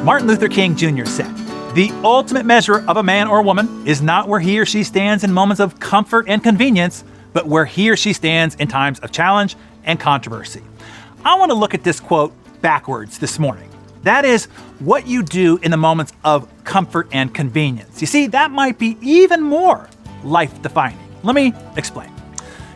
Martin Luther King Jr. said, "The ultimate measure of a man or woman is not where he or she stands in moments of comfort and convenience, but where he or she stands in times of challenge and controversy." I want to look at this quote backwards this morning. That is, what you do in the moments of comfort and convenience. You see, that might be even more life-defining. Let me explain.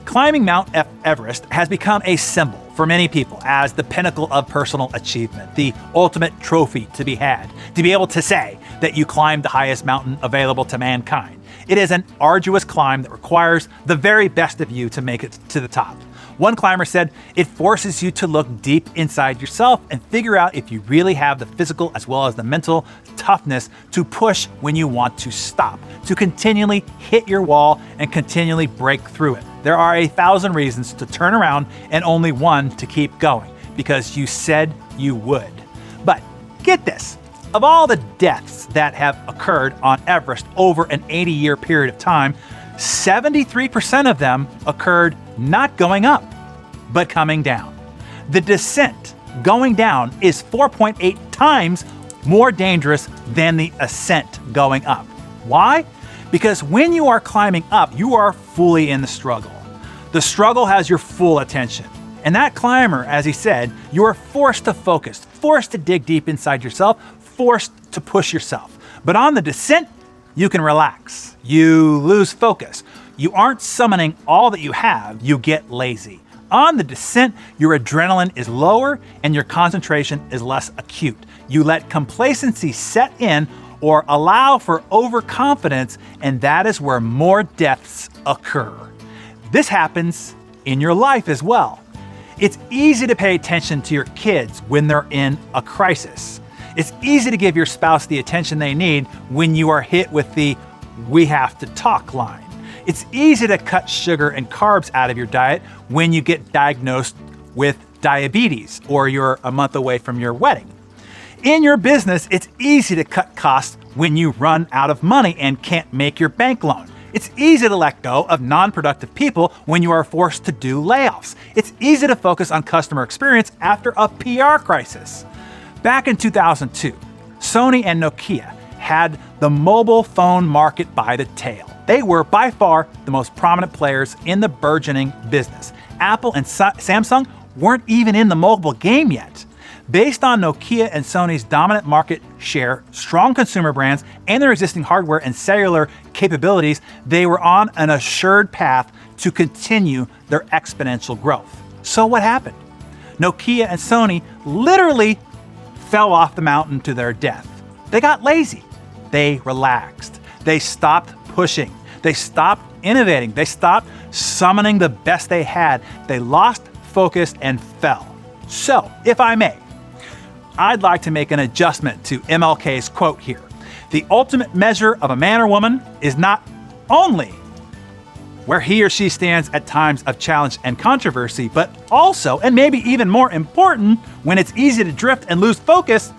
Climbing Mount Everest has become a symbol for many people as the pinnacle of personal achievement, the ultimate trophy to be had, to be able to say that you climbed the highest mountain available to mankind. It is an arduous climb that requires the very best of you to make it to the top. One climber said, "It forces you to look deep inside yourself and figure out if you really have the physical as well as the mental toughness to push when you want to stop, to continually hit your wall and continually break through it. There are 1,000 reasons to turn around and only one to keep going, because you said you would." But get this, of all the deaths that have occurred on Everest over an 80-year period of time, 73% of them occurred not going up, but coming down. The descent going down is 4.8 times more dangerous than the ascent going up. Why? Because when you are climbing up, you are fully in the struggle. The struggle has your full attention. And that climber, as he said, you are forced to focus, forced to dig deep inside yourself, forced to push yourself. But on the descent, you can relax. You lose focus. You aren't summoning all that you have, you get lazy. On the descent, your adrenaline is lower and your concentration is less acute. You let complacency set in or allow for overconfidence, and that is where more deaths occur. This happens in your life as well. It's easy to pay attention to your kids when they're in a crisis. It's easy to give your spouse the attention they need when you are hit with the "we have to talk" line. It's easy to cut sugar and carbs out of your diet when you get diagnosed with diabetes or you're a month away from your wedding. In your business, it's easy to cut costs when you run out of money and can't make your bank loan. It's easy to let go of non-productive people when you are forced to do layoffs. It's easy to focus on customer experience after a PR crisis. Back in 2002, Sony and Nokia had the mobile phone market by the tail. They were by far the most prominent players in the burgeoning business. Apple and Samsung weren't even in the mobile game yet. Based on Nokia and Sony's dominant market share, strong consumer brands, and their existing hardware and cellular capabilities, they were on an assured path to continue their exponential growth. So what happened? Nokia and Sony literally fell off the mountain to their death. They got lazy. They relaxed. They stopped pushing. They stopped innovating. They stopped summoning the best they had. They lost focus and fell. So, if I may, I'd like to make an adjustment to MLK's quote here. The ultimate measure of a man or woman is not only where he or she stands at times of challenge and controversy, but also, and maybe even more important, when it's easy to drift and lose focus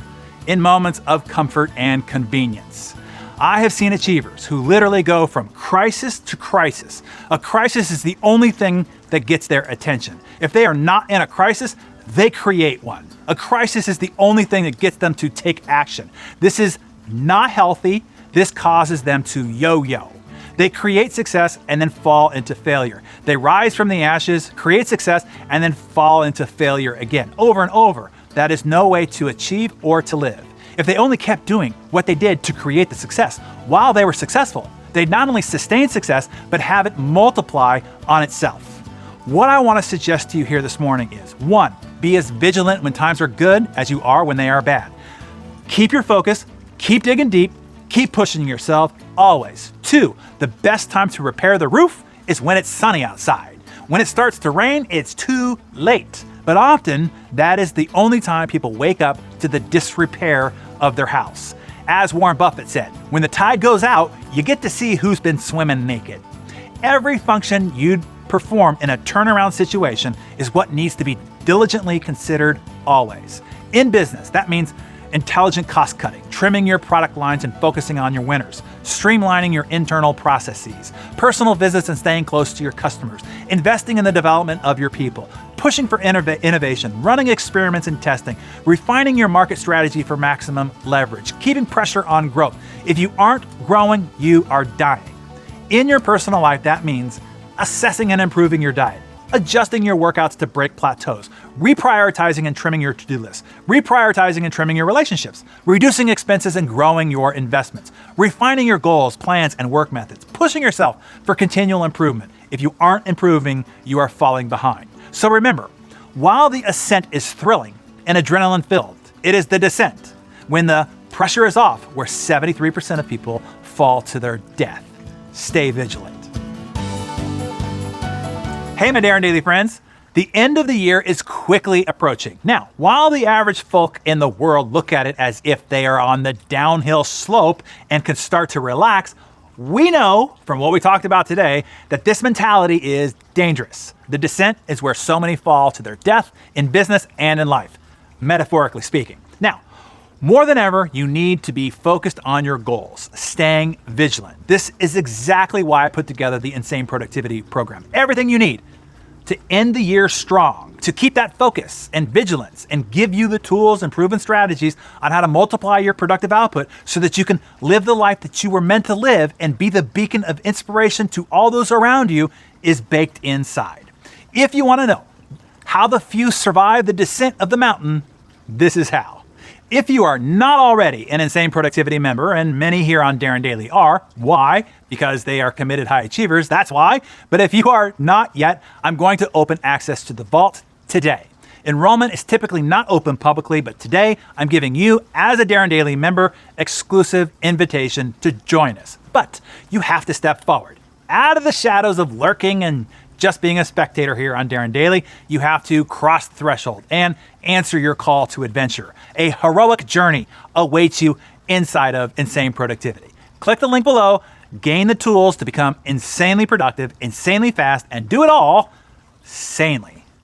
in moments of comfort and convenience. I have seen achievers who literally go from crisis to crisis. A crisis is the only thing that gets their attention. If they are not in a crisis, they create one. A crisis is the only thing that gets them to take action. This is not healthy. This causes them to yo-yo. They create success and then fall into failure. They rise from the ashes, create success, and then fall into failure again, over and over. That is no way to achieve or to live. If they only kept doing what they did to create the success while they were successful, they'd not only sustain success, but have it multiply on itself. What I want to suggest to you here this morning is, 1, be as vigilant when times are good as you are when they are bad. Keep your focus, keep digging deep, keep pushing yourself, always. 2, the best time to repair the roof is when it's sunny outside. When it starts to rain, it's too late. But often, that is the only time people wake up to the disrepair of their house. As Warren Buffett said, when the tide goes out, you get to see who's been swimming naked. Every function you'd perform in a turnaround situation is what needs to be diligently considered always. In business, that means intelligent cost cutting, trimming your product lines and focusing on your winners, streamlining your internal processes, personal visits and staying close to your customers, investing in the development of your people, pushing for innovation, running experiments and testing, refining your market strategy for maximum leverage, keeping pressure on growth. If you aren't growing, you are dying. In your personal life, that means assessing and improving your diet, adjusting your workouts to break plateaus, reprioritizing and trimming your to-do list, reprioritizing and trimming your relationships, reducing expenses and growing your investments, refining your goals, plans, and work methods, pushing yourself for continual improvement. If you aren't improving, you are falling behind. So remember, while the ascent is thrilling and adrenaline-filled, it is the descent, when the pressure is off, where 73% of people fall to their death. Stay vigilant. Hey, my Darren Daily friends. The end of the year is quickly approaching. Now, while the average folk in the world look at it as if they are on the downhill slope and can start to relax, we know from what we talked about today that this mentality is dangerous. The descent is where so many fall to their death in business and in life, metaphorically speaking. Now, more than ever, you need to be focused on your goals, staying vigilant. This is exactly why I put together the Insane Productivity Program. Everything you need to end the year strong, to keep that focus and vigilance, and give you the tools and proven strategies on how to multiply your productive output so that you can live the life that you were meant to live and be the beacon of inspiration to all those around you, is baked inside. If you want to know how the few survive the descent of the mountain, this is how. If you are not already an Insane Productivity member, and many here on Darren Daily are, why? Because they are committed high achievers, that's why. But if you are not yet, I'm going to open access to the vault today. Enrollment is typically not open publicly, but today I'm giving you, as a Darren Daily member, exclusive invitation to join us. But you have to step forward, out of the shadows of lurking and just being a spectator here on Darren Daily. You have to cross the threshold and answer your call to adventure. A heroic journey awaits you inside of Insane Productivity. Click the link below, gain the tools to become insanely productive, insanely fast, and do it all sanely.